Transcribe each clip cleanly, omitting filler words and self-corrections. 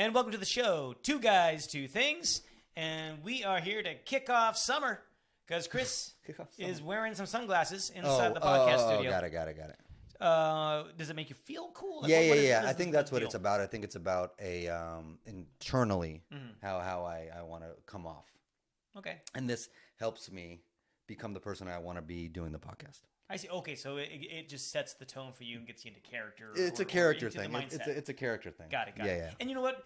And welcome to the show, Two Guys, Two Things. And we are here to kick off summer because Chris is wearing some sunglasses inside the podcast studio. Got it. Does it make you feel cool? Like, yeah. I think that's what it's about. I think it's about internally how I want to come off. Okay. And this helps me become the person I want to be doing the podcast. I see. Okay, so it just sets the tone for you and gets you into character. It's a character thing. It's a character thing. Got it. Yeah. And you know what?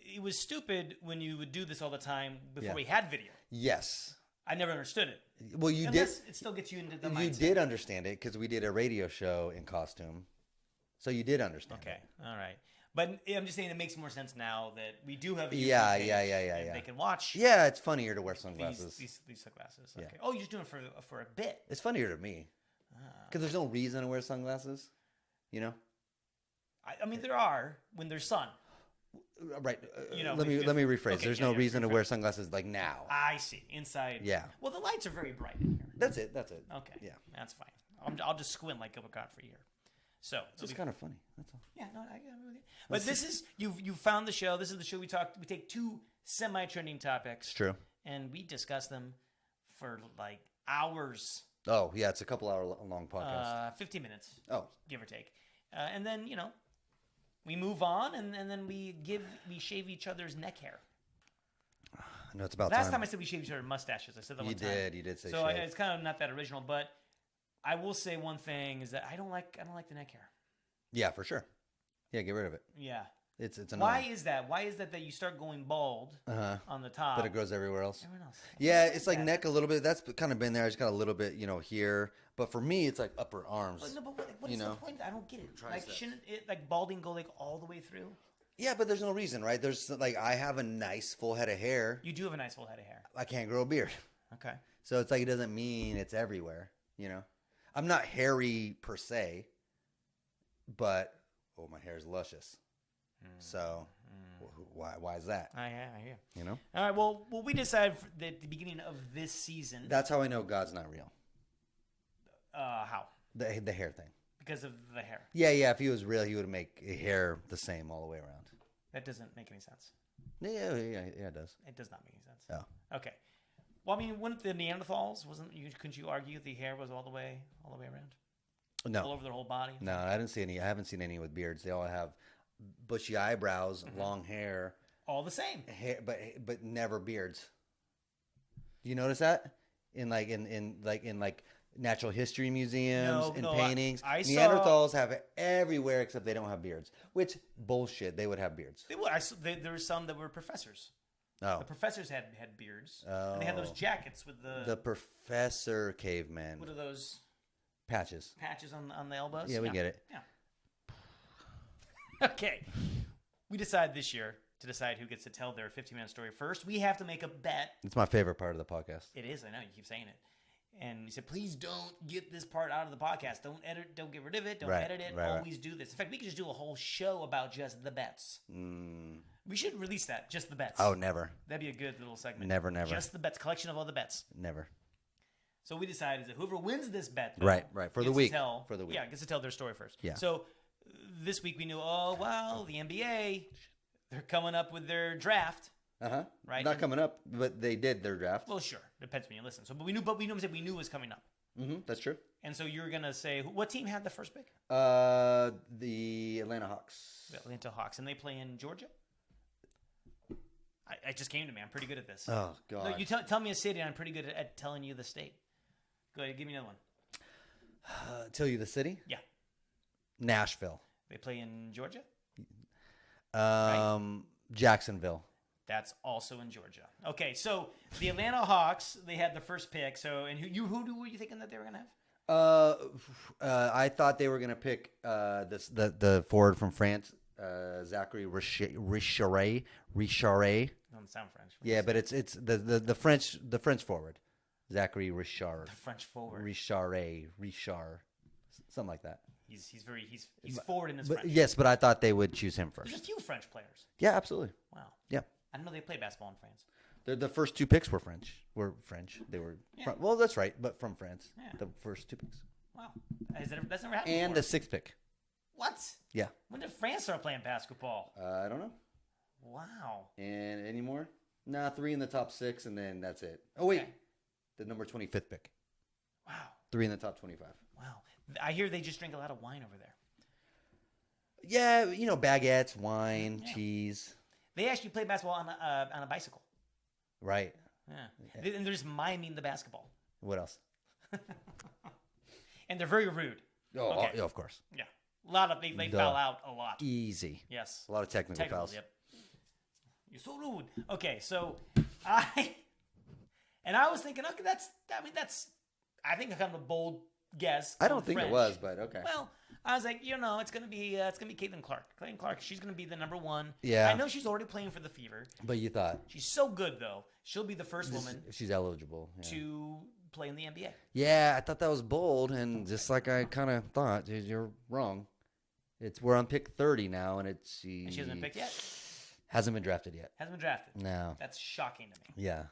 It was stupid when you would do this all the time before we had video. Yes. I never understood it. Well, you did. It still gets you into the mindset. You did understand it because we did a radio show in costume. So you did understand it. All right. But I'm just saying it makes more sense now that we do have a Yeah. They can watch. Yeah, it's funnier to wear sunglasses. These sunglasses. Okay. Yeah. Oh, you're just doing it for a bit. It's funnier to me. Because there's no reason to wear sunglasses, you know? I mean, there are when there's sun. Right. Let me rephrase. Okay, there's no reason to wear sunglasses like now. I see. Inside. Yeah. Well, the lights are very bright in here. That's it. Okay. Yeah. That's fine. I'll just squint like a Godfrey here. So it's just kind of funny. That's all. Yeah. No, I really. But this is you found the show. This is the show we take two semi-trending topics. It's true. And we discuss them for like hours. Oh, yeah, it's a couple hour long podcast. 15 minutes. Oh. Give or take. And then, we move on and then we shave each other's neck hair. No, it's about Last time I said we shaved each other's mustaches. I said that one time. You did say so shave. It's kind of not that original, but I will say one thing is that I don't like the neck hair. Yeah, for sure. Yeah, get rid of it. Yeah. It's annoying. Why is that? Why is that you start going bald on the top? But it grows everywhere else. Everyone else. Yeah, it's like neck a little bit. That's kind of been there. I just got a little bit, here. But for me, it's like upper arms. But what is the point? I don't get it. Like, shouldn't it balding go all the way through? Yeah, but there's no reason, right? There's I have a nice full head of hair. You do have a nice full head of hair. I can't grow a beard. Okay. So it's it doesn't mean it's everywhere, I'm not hairy per se, but my hair is luscious. So why is that? I hear. All right. Well, we decided at the beginning of this season. That's how I know God's not real. How? The hair thing. Because of the hair. Yeah. If he was real, he would make hair the same all the way around. That doesn't make any sense. Yeah, it does. It does not make any sense. Oh. Okay. Well, I mean, wouldn't the Neanderthals couldn't you argue the hair was all the way around? No. All over their whole body? No, I haven't seen any with beards. They all have bushy eyebrows, long hair, all the same, hair, but never beards. Do you notice that in natural history museums and paintings? I Neanderthals have it everywhere except they don't have beards. Which bullshit. They would have beards. They would. There were some that were professors. Oh, the professors had beards. Oh. And they had those jackets with the professor caveman. What are those? Patches on the elbows. Yeah, we get it. Yeah. Okay. We decide this year to decide who gets to tell their 15-minute story first. We have to make a bet. It's my favorite part of the podcast. It is. I know. You keep saying it. And you said, please don't get this part out of the podcast. Don't edit. Don't get rid of it. Don't edit it. Always do this. In fact, we could just do a whole show about just the bets. We should release that. Just the bets. Oh, never. That'd be a good little segment. Never. Just the bets. Collection of all the bets. Never. So we decided that whoever wins this bet, right, for the week, gets to tell their story first. Yeah. So this week we knew, the NBA, they're coming up with their draft. Right. Not coming up, but they did their draft. Well, sure, depends when you listen. So, but we knew it was coming up. That's true. And so you were gonna say, what team had the first pick? The Atlanta Hawks. The Atlanta Hawks, and they play in Georgia. I just came to me. I'm pretty good at this. Oh God. No, you tell me a city, and I'm pretty good at telling you the state. Go ahead, give me another one. Tell you the city? Yeah. Nashville. They play in Georgia? Right? Jacksonville. That's also in Georgia. Okay, so the Atlanta Hawks, they had the first pick. So, and who were you thinking that they were going to have? I thought they were going to pick the forward from France, Zachary Richard. Doesn't sound French. Yeah, but it's the French forward. Zachary Richard. The French forward. Richard. Something like that. He's forward in his French. Yes, but I thought they would choose him first. There's a few French players. Yeah, absolutely. Wow. Yeah. I didn't know they play basketball in France. The first two picks were French. They were well, that's right, but from France. Yeah. The first two picks. Wow. That's never happened And before. the sixth pick. What? Yeah. When did France start playing basketball? I don't know. Wow. And any more? Nah, 3 in the top 6, and then that's it. Oh, wait. Okay. The number 25th pick. Wow. 3 in the top 25. Wow. I hear they just drink a lot of wine over there. Yeah, baguettes, wine, cheese. They actually play basketball on a bicycle. Right. Yeah. And they're just miming the basketball. What else? And they're very rude. Oh, yeah, of course. Yeah. A lot of they foul out a lot. Easy. Yes. A lot of technical fouls. Yep. You're so rude. Okay, so I was thinking, okay, that's I think kind of a bold guess. I don't think French. It was, but okay. Well, I was like, it's gonna be Caitlin Clark. Caitlin Clark, she's gonna be the number 1. Yeah. I know she's already playing for the Fever. But you thought she's so good though. She'll be the first woman. She's eligible to play in the NBA. Yeah, I thought that was bold, and just like I kind of thought, you're wrong. We're on pick 30 now, and And she hasn't been picked yet. Hasn't been drafted yet. Hasn't been drafted. No. That's shocking to me. Yeah.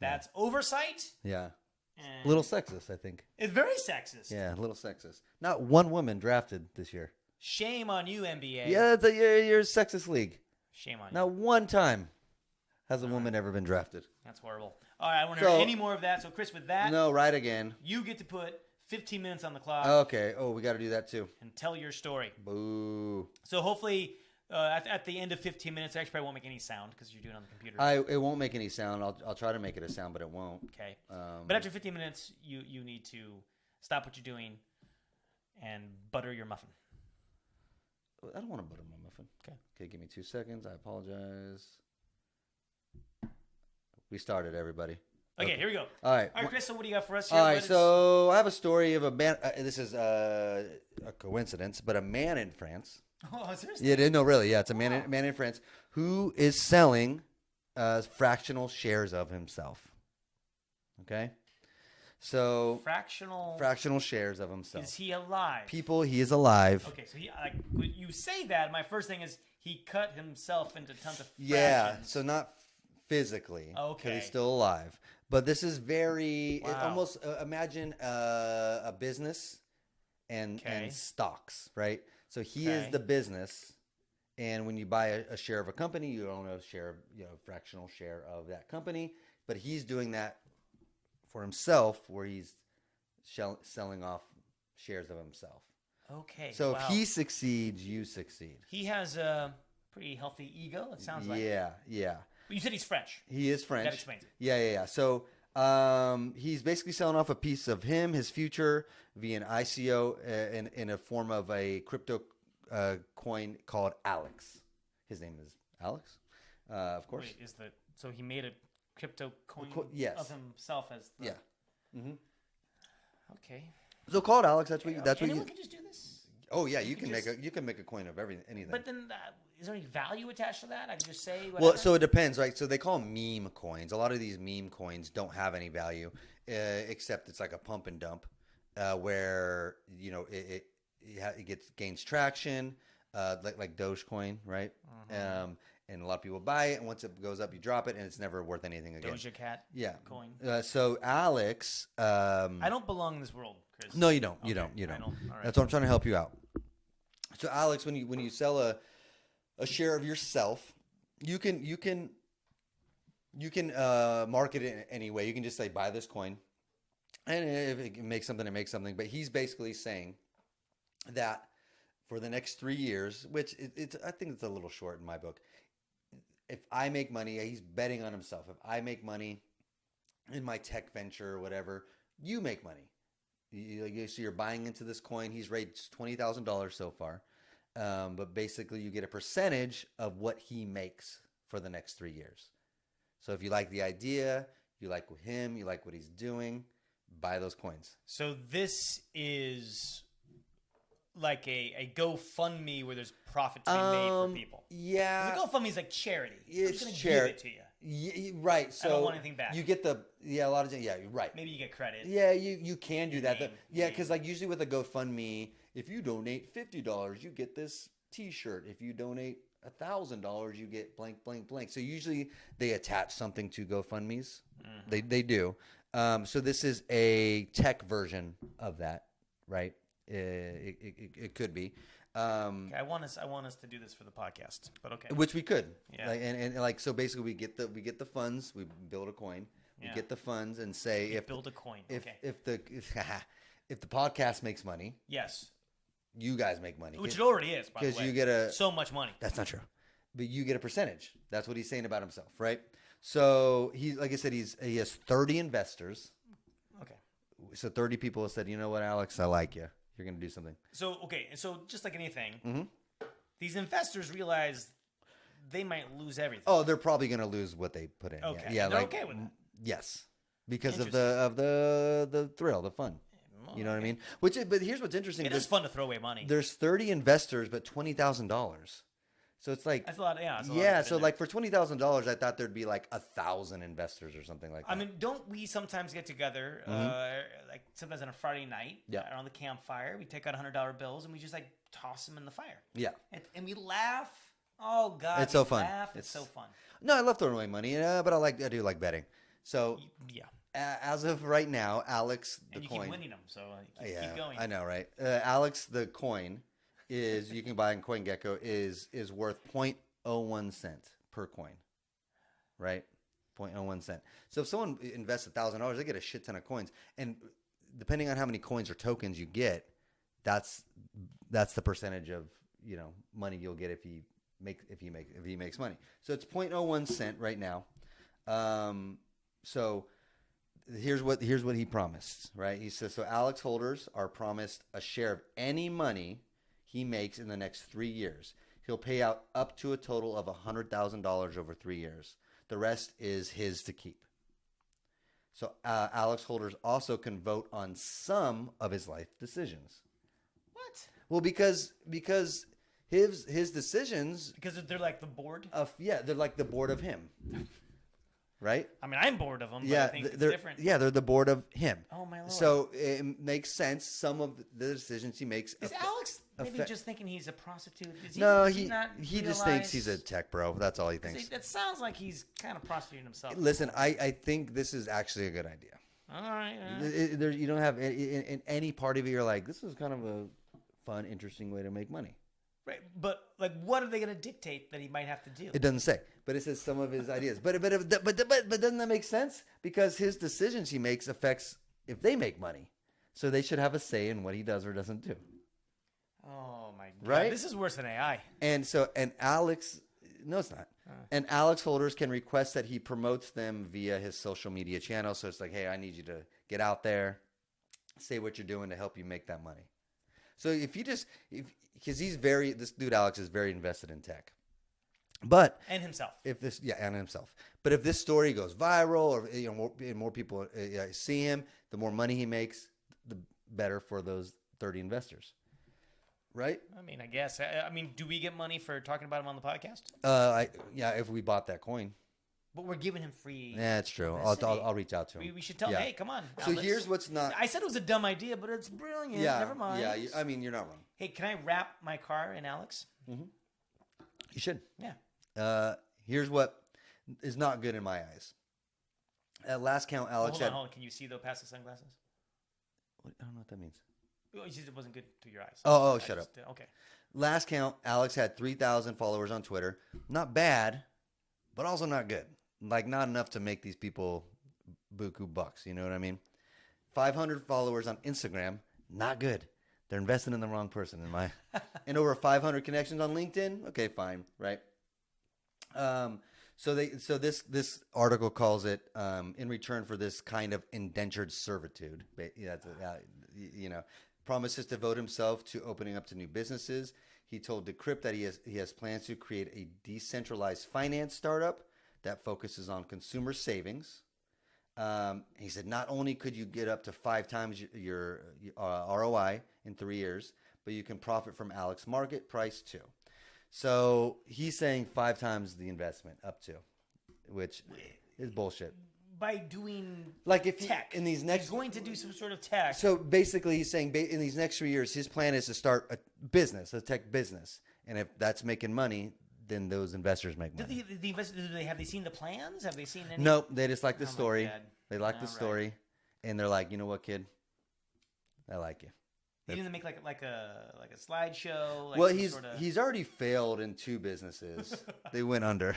That's oversight. Yeah. A little sexist, I think. It's very sexist. Yeah, a little sexist. Not one woman drafted this year. Shame on you, NBA. Yeah, you're a sexist league. Shame on you. Not one time has a woman ever been drafted. That's horrible. All right, I want to hear any more of that. So, Chris, with that. No, right again. You get to put 15 minutes on the clock. Okay. Oh, we got to do that too. And tell your story. Boo. So, hopefully, at the end of 15 minutes, I actually probably won't make any sound because you're doing it on the computer. It won't make any sound. I'll try to make it a sound, but it won't. Okay. But after 15 minutes, you need to stop what you're doing and butter your muffin. I don't want to butter my muffin. Okay, give me 2 seconds. I apologize. We started, everybody. Okay, here we go. All right. All right, Chris, so what do you got for us here? All right, so I have a story of a man. This is a coincidence, but a man in France. Oh, seriously? Yeah, no, really. Yeah, it's a man in France who is selling fractional shares of himself. Okay? So fractional shares of himself. Is he alive? He is alive. Okay, so when you say that, my first thing is he cut himself into tons of fractions. Yeah, so not physically. Okay. Because he's still alive. But this is very almost imagine a business and stocks, right? So he is the business, and when you buy a share of a company, you own a share, fractional share of that company. But he's doing that for himself, where he's selling off shares of himself. Okay. So if he succeeds, you succeed. He has a pretty healthy ego. It sounds like. Yeah. But you said he's French. He is French. That explains it. Yeah. So he's basically selling off a piece of his future, via an ICO in a form of a crypto coin called Alex. His name is Alex, of course. Wait, so he made a crypto coin yes. of himself as the... Yeah. Mm-hmm. Okay. So called Alex. That's what. Anyone can just do this. Oh yeah, you can make a coin of anything. But then, is there any value attached to that? I can just say whatever? Well, so it depends, right? So they call them meme coins. A lot of these meme coins don't have any value, except it's like a pump and dump, where it gains traction, like Dogecoin, right? Mm-hmm. And a lot of people buy it, and once it goes up, you drop it, and it's never worth anything again. Doja Cat coin. So Alex... I don't belong in this world, Chris. No, you don't. You don't. All right. That's what I'm trying to help you out. So Alex, when you sell a share of yourself, you can market it in any way. You can just say, buy this coin, and if it makes something, it makes something. But he's basically saying that for the next 3 years, which I think it's a little short in my book. If I make money, he's betting on himself. If I make money in my tech venture or whatever, you make money. So you're buying into this coin. He's raised $20,000 so far. But basically you get a percentage of what he makes for the next 3 years. So if you like the idea, you like him, you like what he's doing, buy those coins. So this is like a GoFundMe where there's profit to be made for people. Yeah. The GoFundMe is like charity. It's I'm just charity. going to give it to you. Right. So I don't want anything back. You get a lot of, you're right. Maybe you get credit. Yeah, you can do that. Because like usually with a GoFundMe, if you donate $50, you get this T-shirt. If you donate $1,000, you get blank, blank, blank. So usually they attach something to GoFundMes. Mm-hmm. They do. So this is a tech version of that, right? It could be. Okay, I want us to do this for the podcast, but okay. Which we could. Yeah. Like, and like, so basically we get the funds, we build a coin, we get the funds and say build a coin. If the podcast makes money. Yes. You guys make money. Which it already is, by the way. Because you get so much money. That's not true. But you get a percentage. That's what he's saying about himself, right? So he, like I said, he has 30 investors. Okay. So 30 people have said, you know what, Alex, I like you. You're going to do something. So, okay. So just like anything, these investors realize they might lose everything. Oh, they're probably going to lose what they put in. Okay. Yeah, they're okay with that. Yes. Because of the thrill, the fun. You know what I mean? But here's what's interesting. It is fun to throw away money. There's 30 investors, but $20,000. So it's like that's a lot. Yeah. So like for $20,000, I thought there'd be like 1,000 investors or something like that. I mean, don't we sometimes get together, like sometimes on a Friday night, around the campfire? We take out $100 bills and we just like toss them in the fire. Yeah. And we laugh. Oh God, it's so fun. It's so fun. No, I love throwing away money, but I do like betting. So yeah. As of right now, Alex the and you coin. Keep winning them, so keep going. I know, right? Alex the coin is you can buy in CoinGecko is worth 0.01 cent per coin, right? 0.01 cent. So if someone invests $1,000, they get a shit ton of coins, and depending on how many coins or tokens you get, that's the percentage of money you'll get if he makes money. So it's 0.01 cent right now. So here's what he promised, right? He says, so Alex holders are promised a share of any money he makes in the next 3 years. He'll pay out up to a total of $100,000 over 3 years. The rest is his to keep. So Alex holders also can vote on some of his life decisions. What? Well, because his decisions. Because they're like the board? They're like the board of him. Right? I mean, I'm bored of them, but I think it's different. Yeah, they're the board of him. Oh, my Lord. So it makes sense. Some of the decisions he makes. Is Alex maybe just thinking he's a prostitute? He just thinks he's a tech bro. That's all he thinks. It sounds like he's kind of prostituting himself. Listen, I think this is actually a good idea. All right. You don't have in any part of it, you're like, this is kind of a fun, interesting way to make money. Right, but like, what are they going to dictate that he might have to do? It doesn't say, but it says some of his ideas. But doesn't that make sense? Because his decisions he makes affects if they make money, so they should have a say in what he does or doesn't do. Oh my God! Right? This is worse than AI. And Alex, no, it's not. And Alex holders can request that he promotes them via his social media channel. So it's like, hey, I need you to get out there, say what you're doing to help you make that money. So because this dude Alex is very invested in tech, and himself. And himself. But if this story goes viral, or more people see him, the more money he makes, the better for those 30 investors, right? I mean, I guess. Do we get money for talking about him on the podcast? If we bought that coin. But we're giving him free. Yeah, it's true. I'll reach out to him. We should tell him, hey, come on. So here's what's not. I said it was a dumb idea, but it's brilliant. Yeah, never mind. Yeah, you're not wrong. Hey, can I wrap my car in Alex? Mm-hmm. You should. Yeah. Here's what is not good in my eyes. At last count, Alex hold on. Can you see though past the sunglasses? I don't know what that means. Oh, you said it wasn't good to your eyes. Shut up. Okay. Last count, Alex had 3,000 followers on Twitter. Not bad, but also not good. Like, not enough to make these people buku bucks. You know what I mean? 500 followers on Instagram. Not good. They're investing in the wrong person. And over 500 connections on LinkedIn. Okay, fine, right? So this article calls it in return for this kind of indentured servitude. Promises to devote himself to opening up to new businesses. He told Decrypt that he has plans to create a decentralized finance startup that focuses on consumer savings. He said not only could you get up to 5 times your ROI in 3 years, but you can profit from Alex market price too. So he's saying 5 times the investment up to, which is bullshit. By doing tech in these next, he's going to do some sort of tech. So basically, he's saying in these next 3 years, his plan is to start a business, a tech business, and if that's making money, then those investors make money. Have they seen the plans? Have they seen any? Nope, they just like the story. They like the story, right. And they're like, you know what, kid, I like you. He didn't make like a slideshow. Like well, he's already failed in 2 businesses. They went under.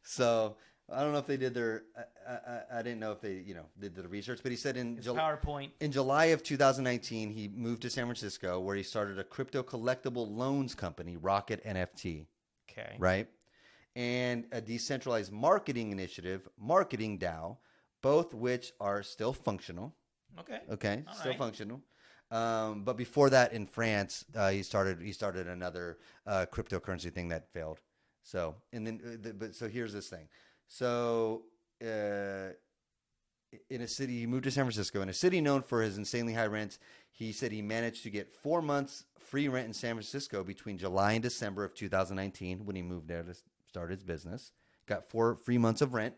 So I don't know if they did their. I didn't know if they did the research, but he said PowerPoint. In July of 2019, he moved to San Francisco where he started a crypto collectible loans company, Rocket NFT. Okay. Right, and a decentralized marketing initiative, Marketing DAO, both which are still functional. Okay, all still right. functional. But before that, in France, he started another cryptocurrency thing that failed. So so here's this thing. So in a city, he moved to San Francisco, in a city known for his insanely high rents. He said he managed to get 4 months free rent in San Francisco between July and December of 2019 when he moved there to start his business. Got 4 free months of rent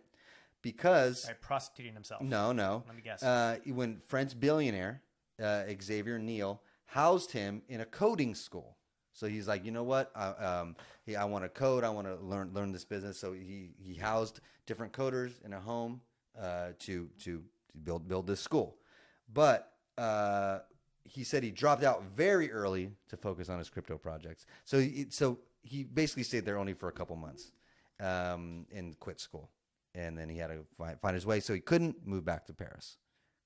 because by prostituting himself. No. Let me guess. When French billionaire Xavier Niel housed him in a coding school. So he's like, you know what? I want to code. I want to learn this business. So he housed different coders in a home to build this school. But he said he dropped out very early to focus on his crypto projects. So he basically stayed there only for a couple months and quit school. And then he had to find his way. So he couldn't move back to Paris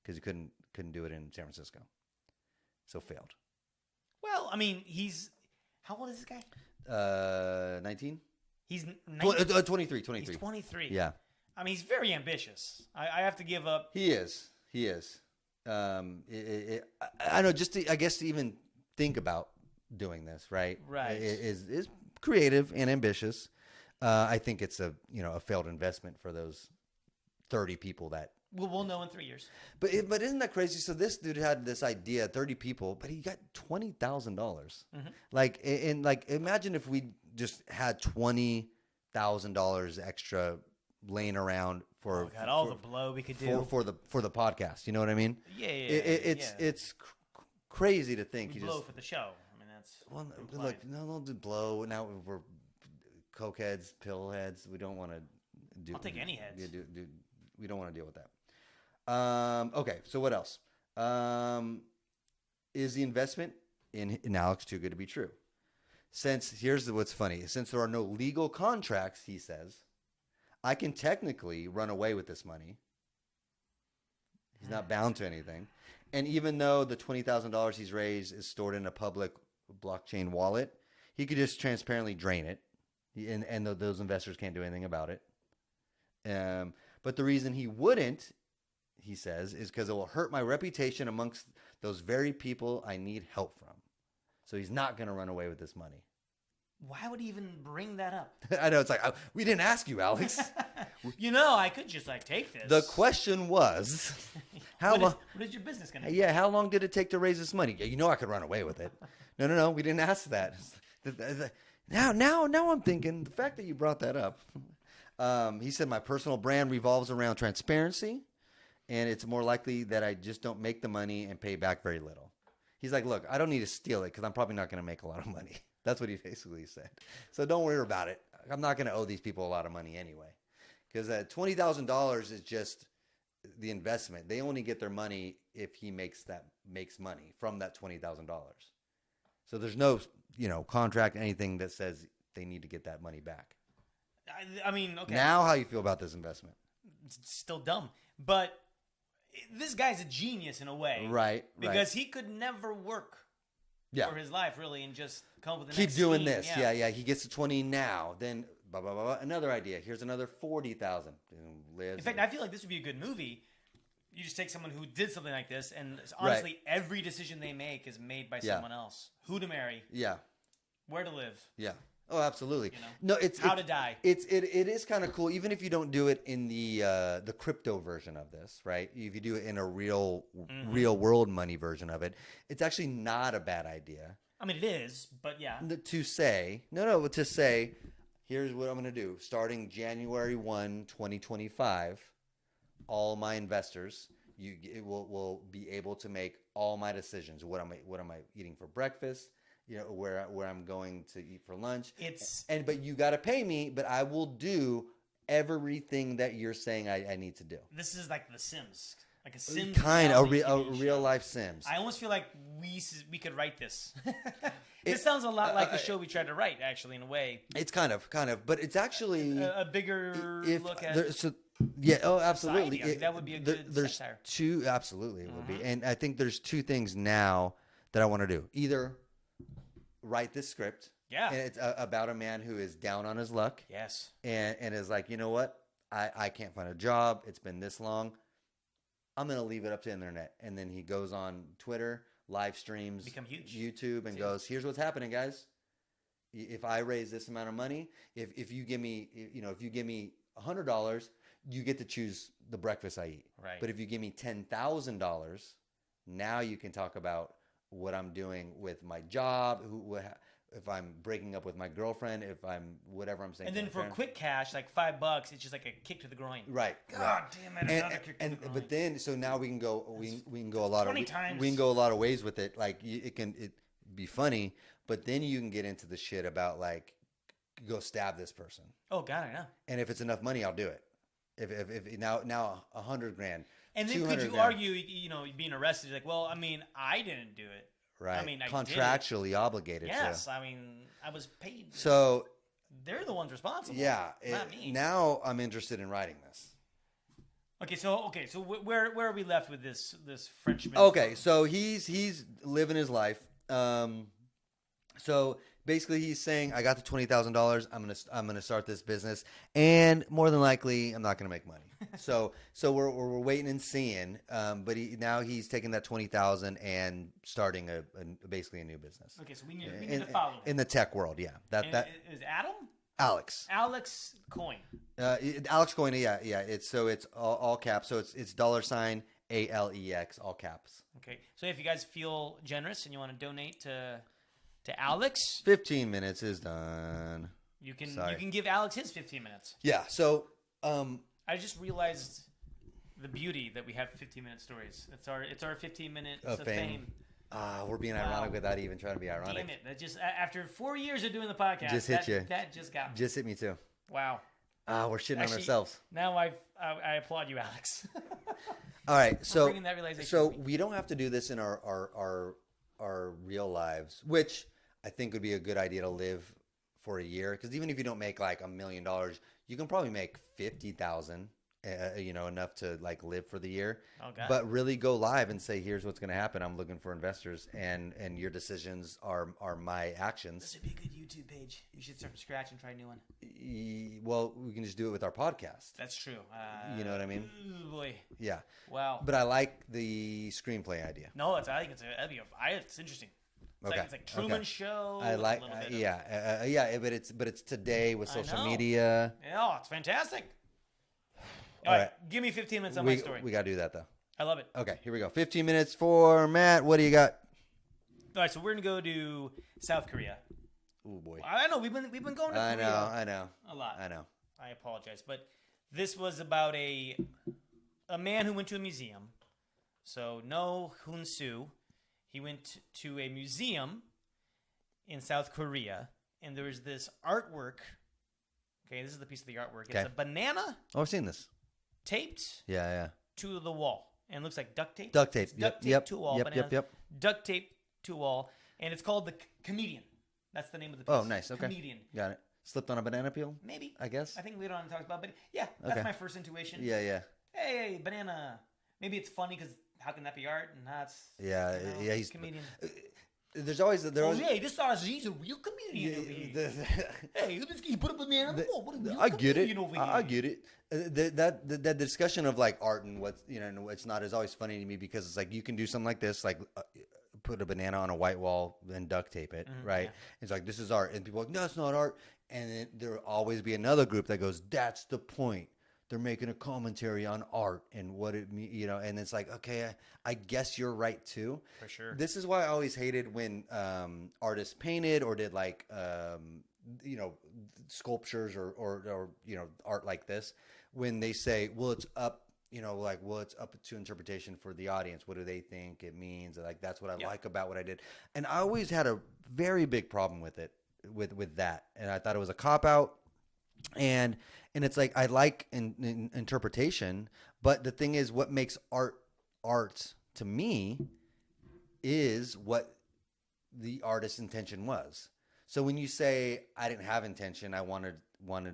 because he couldn't do it in San Francisco. So failed. Well, I mean, how old is this guy? 19? He's 23. He's 23. Yeah. I mean, he's very ambitious. I have to give up. He is. I know. I guess to even think about doing this, right? Right. Is creative and ambitious. I think it's a failed investment for those 30 people that. We'll know in 3 years. But isn't that crazy? So this dude had this idea, 30 people, but he got $20,000. Mm-hmm. Imagine if we just had $20,000 extra laying around for the blow we could do for the podcast. You know what I mean? Yeah. It's crazy to think we blow for the show. I mean, that's look. No, do blow. Now we're coke heads, pill heads. We don't want to do. I'll take any heads. We don't want to deal with that. Okay, so what else? Is the investment in Alex too good to be true? Here's what's funny. Since there are no legal contracts, he says, I can technically run away with this money. He's not bound to anything. And even though the $20,000 he's raised is stored in a public blockchain wallet, he could just transparently drain it. And those investors can't do anything about it. But the reason he wouldn't, he says, is because it will hurt my reputation amongst those very people I need help from. So he's not going to run away with this money. Why would he even bring that up? I know. It's like, we didn't ask you, Alex. I could just take this. The question was, what is your business going to be? Yeah, how long did it take to raise this money? Yeah, I could run away with it. No, we didn't ask that. Now I'm thinking, the fact that you brought that up. He said, my personal brand revolves around transparency, and it's more likely that I just don't make the money and pay back very little. He's like, look, I don't need to steal it because I'm probably not going to make a lot of money. That's what he basically said. So don't worry about it. I'm not going to owe these people a lot of money anyway. Because $20,000 is just the investment. They only get their money if he makes money from that $20,000. So there's no contract, anything that says they need to get that money back. I mean, okay. Now how you feel about this investment? It's still dumb. But this guy's a genius in a way. Right. Because he could never work for his life, really, and just come up with the next doing scheme. This. Yeah. He gets to 20 now. Then, blah, blah, blah, blah. Another idea. Here's another 40,000. In fact, I feel like this would be a good movie. You just take someone who did something like this, and honestly, every decision they make is made by someone else. Who to marry. Yeah. Where to live. Yeah. Oh, absolutely. No, it's how to die. It is kind of cool, even if you don't do it in the crypto version of this, right? If you do it in a real world money version of it, it's actually not a bad idea. I mean, it is, but yeah. To say, here's what I'm going to do. Starting January 1, 2025, all my investors, will be able to make all my decisions. What am I eating for breakfast? Where I'm going to eat for lunch. But you got to pay me, but I will do everything that you're saying I need to do. This is like The Sims. like a Sims, kind of a TV real show. life Sims. I almost feel like we could write this. This sounds a lot like the show we tried to write, actually, in a way. It's kind of, but it's actually A bigger look at. Absolutely. Society. I think that would be a good There's satire. two, absolutely it would be, and I think there's two things now that I want to do. Either write this script, and it's about a man who is down on his luck, yes, and is like, you know what, I can't find a job. It's been this long. I'm gonna leave it up to the internet, and then he goes on Twitter, live streams, become huge, YouTube, and goes, here's what's happening, guys. If I raise this amount of money, if you give me, if you give me $100, you get to choose the breakfast I eat. Right. But if you give me $10,000, now you can talk about what I'm doing with my job, if I'm breaking up with my girlfriend, if I'm whatever I'm saying. And then for quick cash, like $5, it's just like a kick to the groin. Right. God damn it! Another kick to the groin. But then, so now we can go. We can go a lot 20 times. We can go a lot of ways with it. Like it be funny, but then you can get into the shit about like, go stab this person. Oh God, I know. And if it's enough money, I'll do it. If now $100,000. And then could you argue, being arrested? Like, well, I mean, I didn't do it. Right. I mean, I contractually obligated. Yes, to. I mean, I was paid. So they're the ones responsible. Yeah, not me. Now I'm interested in writing this. Okay, so where are we left with this Frenchman? Okay, so he's living his life. So basically, he's saying, "I got the $20,000. I'm gonna start this business, and more than likely, I'm not gonna make money." so we're waiting and seeing. But he's taking that $20,000 and starting basically a new business. Okay, so we need to follow him. In the tech world. Yeah, that is Adam. Alex Coin. Alex Coin. Yeah. It's all caps. So it's $ALEX, all caps. Okay, so if you guys feel generous and you want to donate to Alex, 15 minutes is done. You can give Alex his 15 minutes. Yeah. So I just realized the beauty that we have 15-minute stories. It's our 15 minutes of fame. We're being ironic without even trying to be ironic. Damn it! That just after 4 years of doing the podcast, just hit you. That just got me. Just hit me too. Wow. We're shitting on ourselves. Now I applaud you, Alex. All right. So bringing that realization so we don't have to do this in our real lives, which I think would be a good idea to live for a year. Because even if you don't make like $1 million, you can probably make 50,000. Enough to like live for the year. Okay. But really go live and say, here's what's going to happen. I'm looking for investors, and your decisions are my actions. This would be a good YouTube page. You should start from scratch and try a new one. Well, we can just do it with our podcast. That's true. You know what I mean? Oh boy. Yeah. Wow. But I like the screenplay idea. No, I think it's interesting. It's like Truman Show. I like. But it's today with social media. Yeah, it's fantastic. All right. Give me 15 minutes on my story. We got to do that, though. I love it. Okay, here we go. 15 minutes for Matt. What do you got? All right, so we're going to go to South Korea. Oh, boy. I know. We've been going to Korea. I know. A lot. I know. I apologize. But this was about a man who went to a museum. So, No Hoon-soo. He went to a museum in South Korea, and there was this artwork. Okay, this is the piece of the artwork. It's a banana. Oh, I've seen this. Taped to the wall. And it looks like duct tape. Duct tape. Duct tape to a wall. Yep. Duct tape to a wall. And it's called the Comedian. That's the name of the piece. Oh, nice. Okay. Comedian. Got it. Slipped on a banana peel? Maybe. I guess. I think we don't talk about, but yeah, that's my first intuition. Yeah. Hey, banana. Maybe it's funny because how can that be art? And that's he's comedian. There's always he's a real comedian over here. Hey, he put a banana on the wall. What a real comedian over here. I get it. That discussion of like art and what's and what's not is always funny to me, because it's like you can do something like this, like put a banana on a white wall and duct tape it, right? Yeah. It's like, this is art, and people are like, no, it's not art. And then there'll always be another group that goes, that's the point. They're making a commentary on art and what it means, and it's like, okay, I guess you're right too. For sure. This is why I always hated when artists painted or did like, sculptures or art like this, when they say, well, it's up, it's up to interpretation for the audience. What do they think it means? Like, that's what I like about what I did. And I always had a very big problem with it, with that. And I thought it was a cop-out. And it's like, I like interpretation, but the thing is, what makes art art to me is what the artist's intention was. So when you say I didn't have intention, I wanted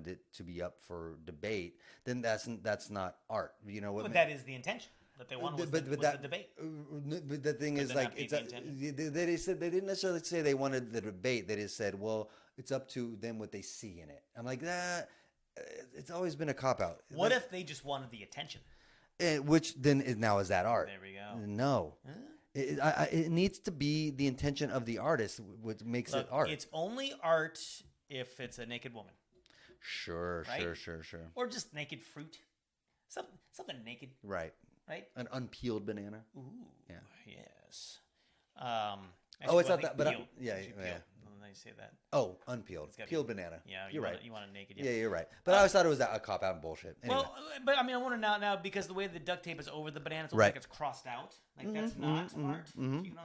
it to be up for debate, then that's not art. You know what? But that is the intention. That they wanted was the debate. But the thing is, like, they said they didn't necessarily say they wanted the debate. They just said, well, it's up to them what they see in it. I'm like, that. It's always been a cop out. What if they just wanted the attention? Which then is that art? There we go. No. Huh? It needs to be the intention of the artist, which makes it art. It's only art if it's a naked woman. Sure, right? Sure. Or just naked fruit. Something naked. Right. An unpeeled banana. Ooh. Yeah. Yes. It's not that, but yeah. When they say that. Oh, unpeeled. Peeled banana. Yeah, you're right. You want it naked. Yeah, you're right. But I always thought it was a cop out bullshit. Anyway. Well, but I mean, I wonder now because the way the duct tape is over the banana, it's like it's crossed out. Like that's not art. You know.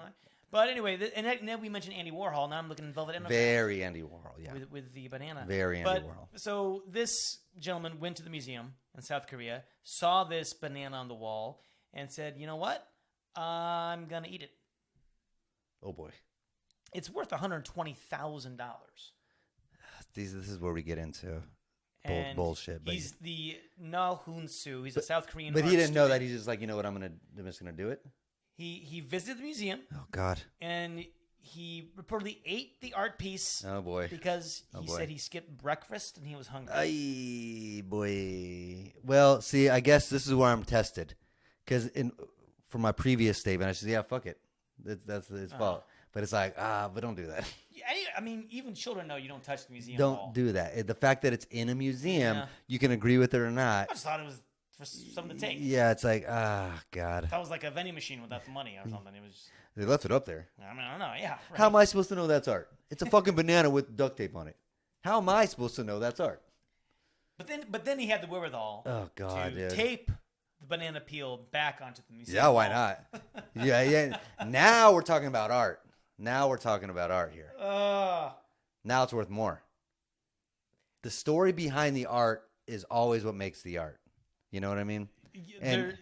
But anyway, and then we mentioned Andy Warhol. Now I'm looking at Velvet Underground. Very Andy Warhol, yeah. With the banana. Very Andy Warhol. So this gentleman went to the museum in South Korea, saw this banana on the wall, and said, "You know what? I'm gonna eat it." Oh boy. It's worth $120,000. This is where we get into bullshit. But he's the Na Hoon Soo. He's a South Korean. But he didn't know that. He's just like, you know what? I'm just gonna do it. He visited the museum. Oh God. And he reportedly ate the art piece. Oh boy. Because he said he skipped breakfast and he was hungry. Ay boy. Well, see, I guess this is where I'm tested, because for my previous statement, I said, yeah, fuck it. That's his fault. But it's like, but don't do that. Yeah, I mean, even children know you don't touch the museum Don't do that. The fact that it's in a museum, you can agree with it or not. I just thought it was for something to take. Yeah, it's like, God. That was like a vending machine without the money or something. It was. They left it up there. I mean, I don't know. Yeah. Right. How am I supposed to know that's art? It's a fucking banana with duct tape on it. How am I supposed to know that's art? But then he had the wherewithal to tape the banana peel back onto the museum. Yeah, why not? Yeah. Now we're talking about art. Now we're talking about art here. Now it's worth more. The story behind the art is always what makes the art. You know what I mean? And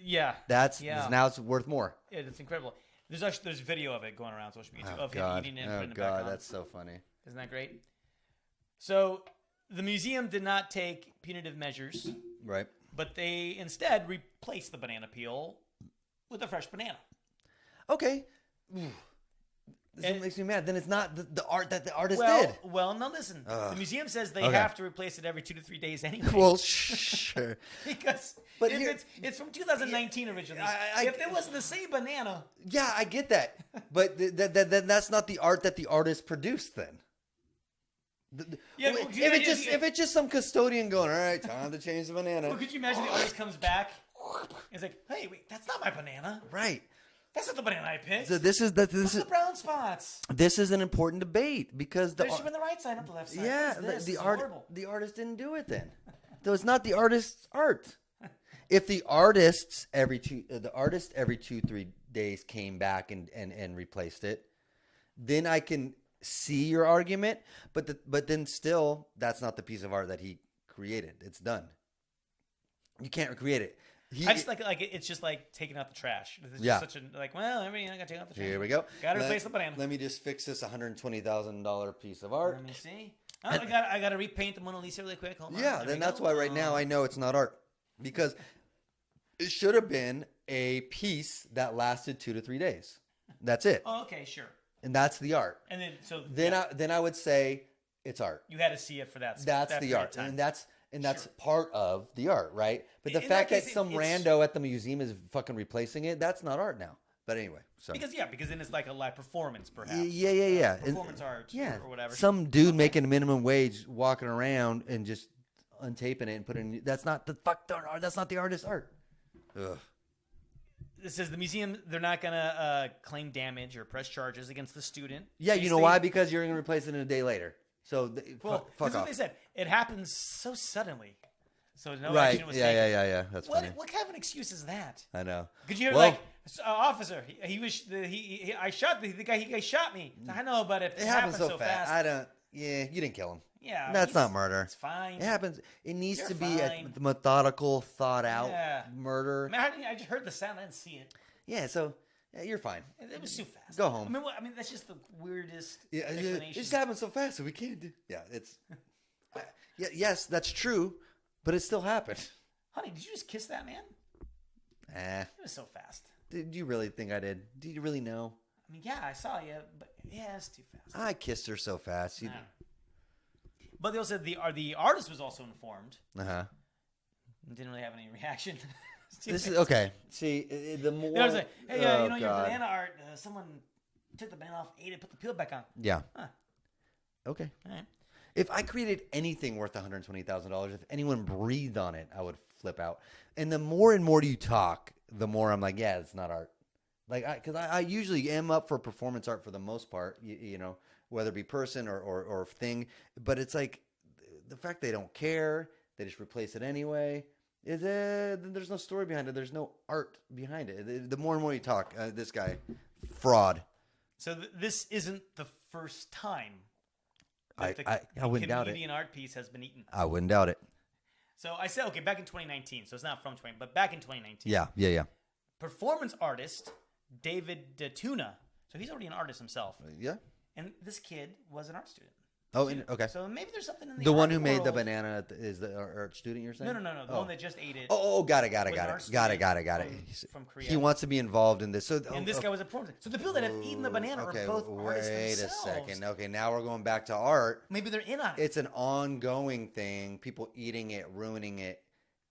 now it's worth more. Yeah, it's incredible. There's video of it going around social media of him eating it and putting it back on. That's so funny. Isn't that great? So the museum did not take punitive measures. Right. But they instead replaced the banana peel with a fresh banana. Okay. This makes me mad. Then it's not the art that the artist did. Well, now listen. The museum says they have to replace it every 2 to 3 days anyway. Well, sure. Because it's from 2019 originally. If it was the same banana. Yeah, I get that. But that's not the art that the artist produced then. If it's just some custodian going, all right, time to change the banana. Well, could you imagine the artist comes back? It's like, hey, wait, that's not my banana. Right. That's not the banana I picked. So this is the brown spots. This is an important debate because there should have been the right side, not the left side. Yeah, the artist didn't do it then. So it's not the artist's art. If the artist every 2-3 days came back and replaced it, then I can see your argument. But then still, that's not the piece of art that he created. It's done. You can't recreate it. I just like it's just like taking out the trash. It's just such a I gotta take out the trash. Here we go. Gotta replace the banana. Let me just fix this $120,000 piece of art. Let me see. Oh, I gotta repaint the Mona Lisa really quick. Hold on. Yeah, then that's why right now I know it's not art, because it should have been a piece that lasted 2 to 3 days. That's it. Oh, okay, sure. And that's the art. And then I would say it's art. You had to see it for that. That's the art, and that's part of the art, right? But the fact that some rando at the museum is fucking replacing it, that's not art now. But anyway, so because then it's like a live performance, perhaps. Yeah. Performance art, or whatever. Some dude making minimum wage, walking around and just untaping it and putting. That's not the art. That's not the artist's art. Ugh. It says the museum, they're not gonna claim damage or press charges against the student. Yeah, you know why? Because you're gonna replace it a day later. So fuck off. What they said. It happens so suddenly. So no action was taken. Yeah. That's funny. What kind of an excuse is that? I know. Could you hear officer? I shot the guy. He shot me. I know, but it happens so fast. I don't. Yeah, you didn't kill him. Yeah, that's not murder. It's fine. It happens. It needs to be a methodical, thought out murder. I mean, I just heard the sound. I didn't see it. Yeah, so you're fine. It was too fast. Go home. I mean, that's just the weirdest explanation. It just happened so fast, so we can't do. Yeah, it's. Yes, that's true, but it still happened. Honey, did you just kiss that man? It was so fast. Did you really think I did? Did you really know? I mean, yeah, I saw you, but yeah, it's too fast. I kissed her so fast. But they also said the artist was also informed. Didn't really have any reaction. This is okay. See, the more I was like, hey, your banana art. Someone took the banana off, ate it, put the peel back on. Yeah. Huh. Okay. All right. If I created anything worth $120,000, if anyone breathed on it, I would flip out. And the more and more you talk, the more I'm like, yeah, it's not art. Like, because I usually am up for performance art for the most part, you know, whether it be person or thing. But it's like the fact they don't care, they just replace it anyway. There's no story behind it. There's no art behind it. The more and more you talk, this guy, fraud. So this isn't the first time. I wouldn't doubt it. Comedian art piece has been eaten. I wouldn't doubt it. So I said, okay, back in 2019. So it's not from 20, but back in 2019. Yeah. Performance artist David DeTuna. So he's already an artist himself. Yeah. And this kid was an art student. Oh, okay. So maybe there's something in the one who world. made the banana is the art student. You're saying? No. The one that just ate it. Oh, got it. Got it. From Korea. He wants to be involved in this. So, and this guy was a performer. So the people that have eaten the banana are both artists themselves. Wait a second. Okay, now we're going back to art. Maybe they're in on it. It's an ongoing thing. People eating it, ruining it,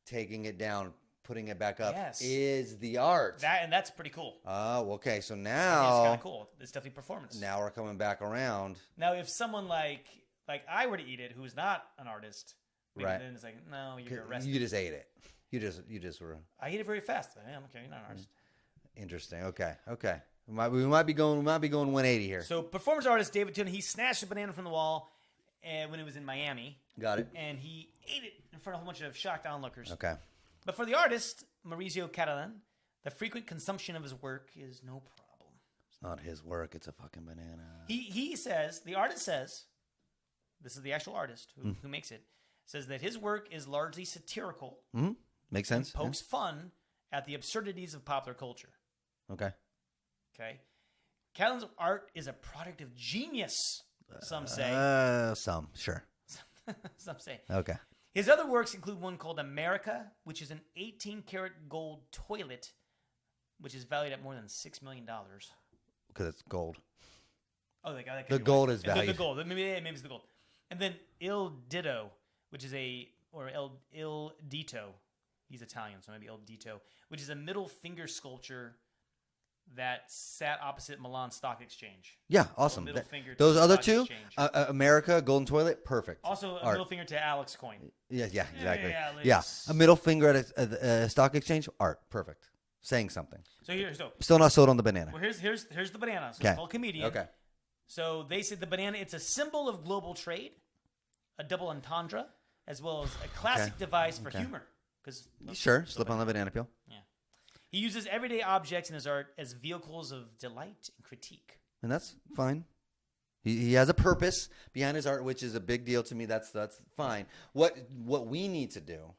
taking it down, putting it back up. Yes. Is the art. That's pretty cool. Oh, okay. So now it's kind of cool. It's definitely performance. Now we're coming back around. Now, if someone like I were to eat it, who's not an artist, right? Then it's like, no, you're arrested. You just ate it. You just were. I ate it very fast. I'm okay. You're not an artist. Interesting. Okay. We might be going 180 here. So, performance artist David Tuna, he snatched a banana from the wall, when it was in Miami. Got it. And he ate it in front of a whole bunch of shocked onlookers. Okay. But for the artist Mauricio Catalan, the frequent consumption of his work is no problem. It's not his work. It's a fucking banana. He says, the artist says. This is the actual artist who makes it. Says that his work is largely satirical. Mm-hmm. Makes sense. Pokes fun at the absurdities of popular culture. Okay. Catalan's art is a product of genius, some say. Some, sure. Some say. Okay. His other works include one called America, which is an 18-karat gold toilet, which is valued at more than $6 million. Because it's gold. Oh, the gold is valued. The gold. Maybe it's the gold. And then Il Ditto, which is Il Dito. He's Italian, so maybe Il Dito, which is a middle finger sculpture that sat opposite Milan Stock Exchange. Yeah, awesome. Middle finger to those other Stock two, Exchange. America, Golden Toilet, perfect. Also, a middle finger to Alex Coin. Yeah, exactly. Yeah, a middle finger at a stock exchange, art, perfect. Saying something. So still not sold on the banana. Well, here's the banana. So it's called Comedian. Okay. So they said the banana, it's a symbol of global trade, a double entendre, as well as a classic device for humor. Sure, slip on the banana peel. Yeah. He uses everyday objects in his art as vehicles of delight and critique. And that's fine. He has a purpose behind his art, which is a big deal to me. That's fine. What we need to do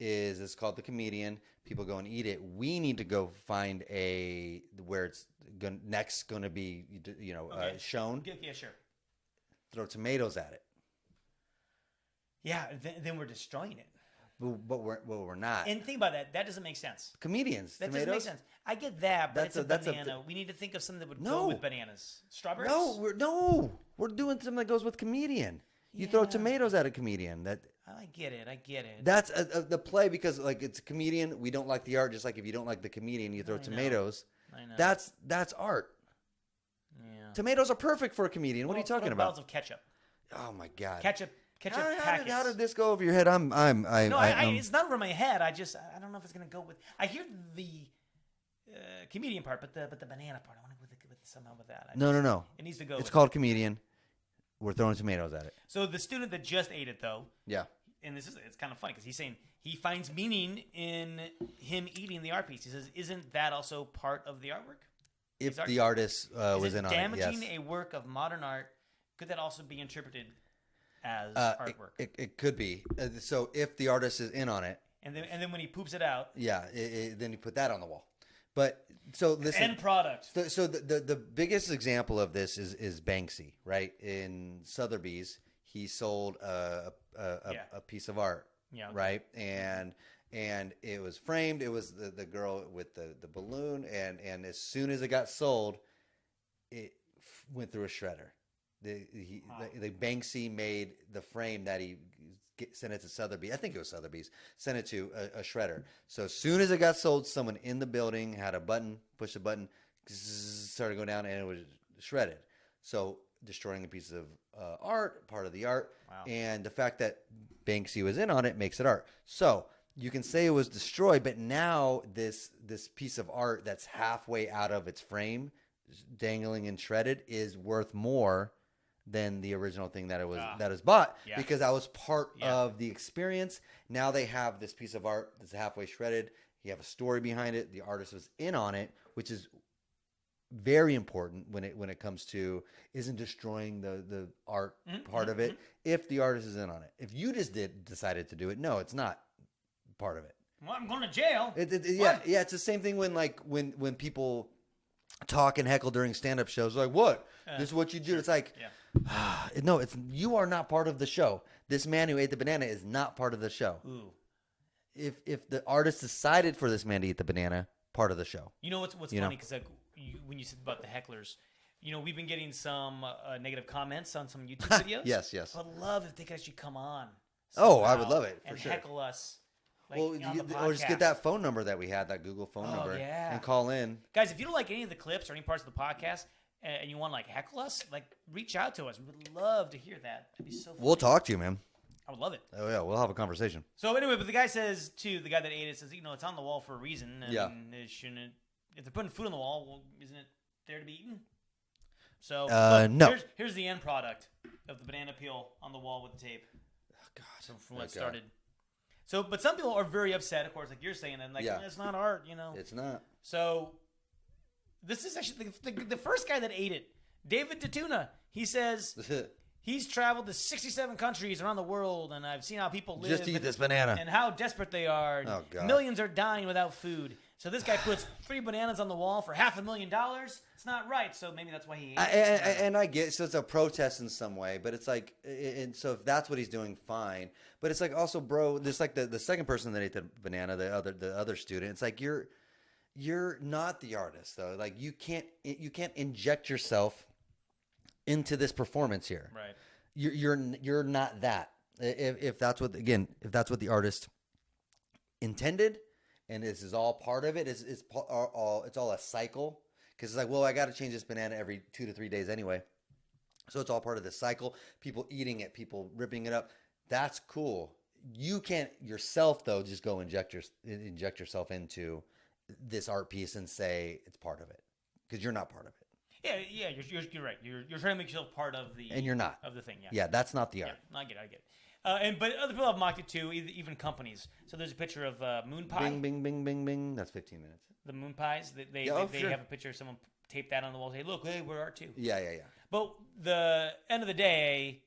is, it's called The Comedian. People go and eat it. We need to go find where it's next going to be, shown. Yeah, sure. Throw tomatoes at it. Yeah, then we're destroying it. But we're not. And think about that. That doesn't make sense. Comedians. That tomatoes? doesn't make sense. I get that, but it's a banana. We need to think of something that would go with bananas. Strawberries? We're doing something that goes with comedian. You throw tomatoes at a comedian. I get it. That's the play, because it's a comedian. We don't like the art. Just like if you don't like the comedian, you throw tomatoes. I know. That's art. Yeah. Tomatoes are perfect for a comedian. What are you talking about? Bottles of ketchup. Oh my god. Ketchup packets. How did this go over your head? It's not over my head. I don't know if it's gonna go with. I hear the comedian part, but the banana part. I want to go with somehow with that. No. It needs to go. It's called Comedian. We're throwing tomatoes at it. So the student that just ate it, though. Yeah. And it's kind of funny because he's saying he finds meaning in him eating the art piece. He says, "Isn't that also part of the artwork?" If the artist was in on it, yes. Damaging a work of modern art, could that also be interpreted as artwork? It could be. So if the artist is in on it, and then when he poops it out, then you put that on the wall. But so listen, end product. So the biggest example of this is Banksy, right? In Sotheby's, he sold a piece of art, right? And it was framed. It was the girl with the balloon, and as soon as it got sold, it went through a shredder. The Banksy made the frame that he sent it to Sotheby's. I think it was Sotheby's. Sent it to a shredder. So as soon as it got sold, someone in the building had a button, pushed a button, started going down, and it was shredded. So destroying a piece of art, part of the art, and the fact that Banksy was in on it makes it art. So you can say it was destroyed, but now this piece of art that's halfway out of its frame, dangling and shredded, is worth more than the original thing that is bought because that was part of the experience. Now they have this piece of art that's halfway shredded. You have a story behind it. The artist was in on it, which is very important when it comes to isn't destroying the art part of it. If the artist is in on it, if you just decided to do it, no, it's not part of it. Well, I'm going to jail. It's the same thing when people talk and heckle during stand-up shows. Like, what? This is what you do. It's like, no, you are not part of the show. This man who ate the banana is not part of the show. Ooh. If the artist decided for this man to eat the banana, part of the show. You know what's funny? Because when you said about the hecklers, we've been getting some negative comments on some YouTube videos. Yes. I'd love if they could actually come on. I would love it for and sure. Heckle us. Or just get that phone number that we had, that Google phone number, and call in. Guys, if you don't like any of the clips or any parts of the podcast, and you want to heckle us, reach out to us. We'd love to hear that. It'd be so funny. We'll talk to you, man. I would love it. Oh yeah, we'll have a conversation. So anyway, but the guy says too, the guy that ate it says, it's on the wall for a reason. And it shouldn't. If they're putting food on the wall, well, isn't it there to be eaten? So no. Here's the end product of the banana peel on the wall with the tape. Oh God. So from what started. So, but some people are very upset, of course, like you're saying, and it's not art, It's not. So, this is actually the first guy that ate it, David Tatuna. He says he's traveled to 67 countries around the world, and I've seen how people live just to eat this banana, and how desperate they are. Oh God. Millions are dying without food. So this guy puts 3 bananas on the wall for $500,000. It's not right. So maybe that's why he ate it. And I get so it's a protest in some way, but it's like, and so if that's what he's doing, fine. But it's like also, bro, there's like the second person that ate the banana, the other student. It's like you're not the artist though. Like you can't inject yourself into this performance here. Right. You're not that. If that's what the artist intended. And this is all part of it. It's all a cycle because it's like, well, I got to change this banana every 2 to 3 days anyway. So it's all part of the cycle. People eating it, people ripping it up. That's cool. You can't yourself though just go inject yourself into this art piece and say it's part of it because you're not part of it. Yeah, you're right. You're trying to make yourself part of the and you're not of the thing. Yeah, that's not the art. Yeah, I get it. But other people have mocked it too, even companies. So there's a picture of moon pie. Bing, bing, bing, bing, bing. That's 15 minutes. The moon pies. They sure. have a picture of someone taped that on the wall. Say, look, hey, we're art too. Yeah. But the end of the day,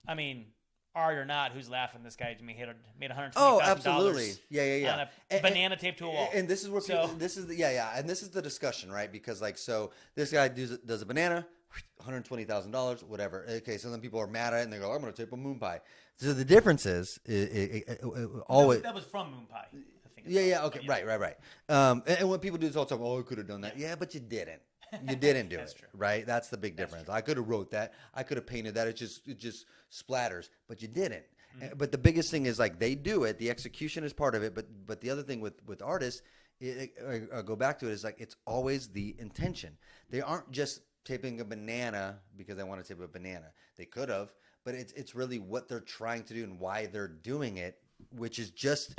I mean, art or not, who's laughing? This guy made $120,000. Oh, absolutely. Yeah. On a banana taped to a wall. And this is where and this is the discussion, right? Because so this guy does a banana. $120,000, whatever. Okay, so then people are mad at it and they go, I'm going to tape a moon pie. So the difference is always that was from moon pie. I think. Yeah. Okay, right. And when people do this all the time, I could have done that. Yeah, but you didn't. You didn't do That's it. True. Right? That's the big difference. I could have wrote that. I could have painted that. It just splatters, but you didn't. Mm-hmm. But the biggest thing is they do it. The execution is part of it. But the other thing with artists, I go back to it, is it's always the intention. They aren't just taping a banana because they want to tape a banana. They could have, but it's really what they're trying to do and why they're doing it, which is just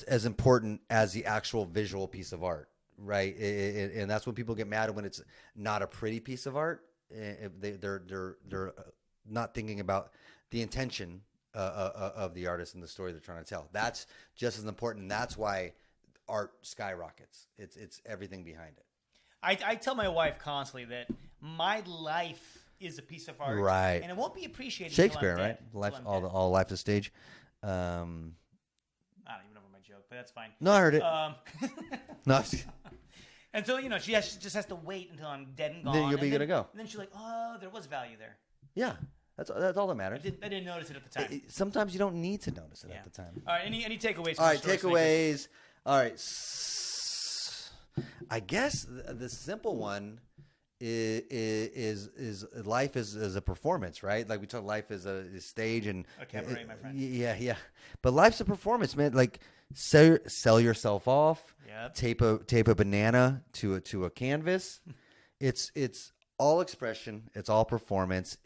as important as the actual visual piece of art, right? And that's when people get mad when it's not a pretty piece of art. They're not thinking about the intention of the artist and the story they're trying to tell. That's just as important. And that's why art skyrockets. It's everything behind it. I tell my wife constantly that my life is a piece of art, right? And it won't be appreciated. Shakespeare, right? Life, all life is stage. I don't even know my joke, but that's fine. No, I heard it. No, And so, she just has to wait until I'm dead and gone. Then you'll be good to go. And then she's like, oh, there was value there. Yeah. That's all that matters. I didn't notice it at the time. Sometimes you don't need to notice it at the time. All right. Any takeaways? All right. Takeaways. All right. I guess the simple one is life is a performance, right? Like we talk, life is a stage and a cabaret, my friend. Yeah. But life's a performance, man. Like sell yourself off. Yep. Tape a banana to a canvas. It's all expression. It's all performance.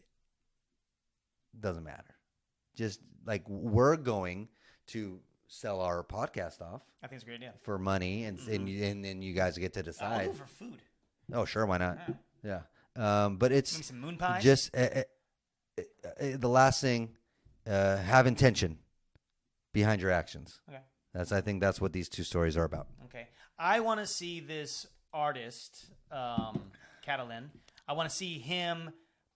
Doesn't matter. Just like we're going to sell our podcast off. I think it's a great idea. For money, and then you guys get to decide. I'll do it for food. Oh, sure, why not? Yeah. But it's maybe some moon pies. Just the last thing, have intention behind your actions. Okay. I think that's what these two stories are about. Okay. I want to see this artist, Catalin. I want to see him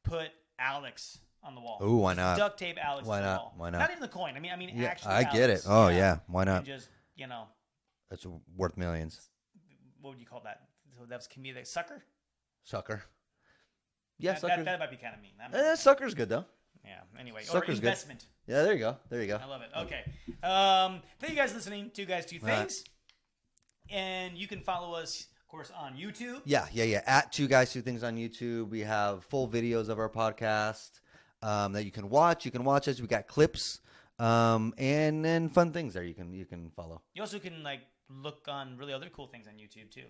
put Alex on the wall. Ooh, why not? Duct tape Alex why to the not? wall. Why not? Not even the coin. I mean, yeah, actually, I get Alex. it. Oh yeah, why not? And just it's worth millions. What would you call that? So that was comedic. Sucker. Yeah, sucker. That might be kind of mean. Sucker's good though. Yeah. Anyway, Sucker's or investment. Good. Yeah, there you go. I love it. Okay. Thank you guys for listening. Two Guys, Two Things. And you can follow us, of course, on YouTube. Yeah. At Two Guys, Two Things on YouTube. We have full videos of our podcast that you can watch. You can watch us. We got clips and then fun things there you can follow. You also can look on really other cool things on YouTube too.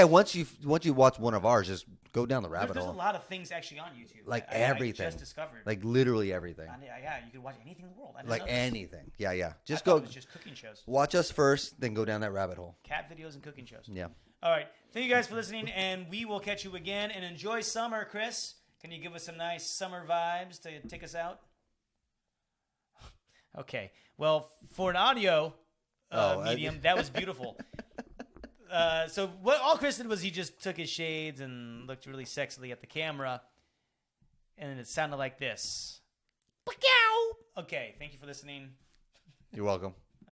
Once you watch one of ours, just go down the rabbit hole. There's a lot of things actually on YouTube. Everything. I just discovered. Literally everything. Yeah, you can watch anything in the world. Anything. Yeah. Just go. It was just cooking shows. Watch us first, then go down that rabbit hole. Cat videos and cooking shows. Yeah. All right. Thank you guys for listening, and we will catch you again. And enjoy summer, Chris. Can you give us some nice summer vibes to take us out? Okay. Well, for an audio medium, that was beautiful. So all Chris did was he just took his shades and looked really sexily at the camera, and it sounded like this. Okay, thank you for listening. You're welcome.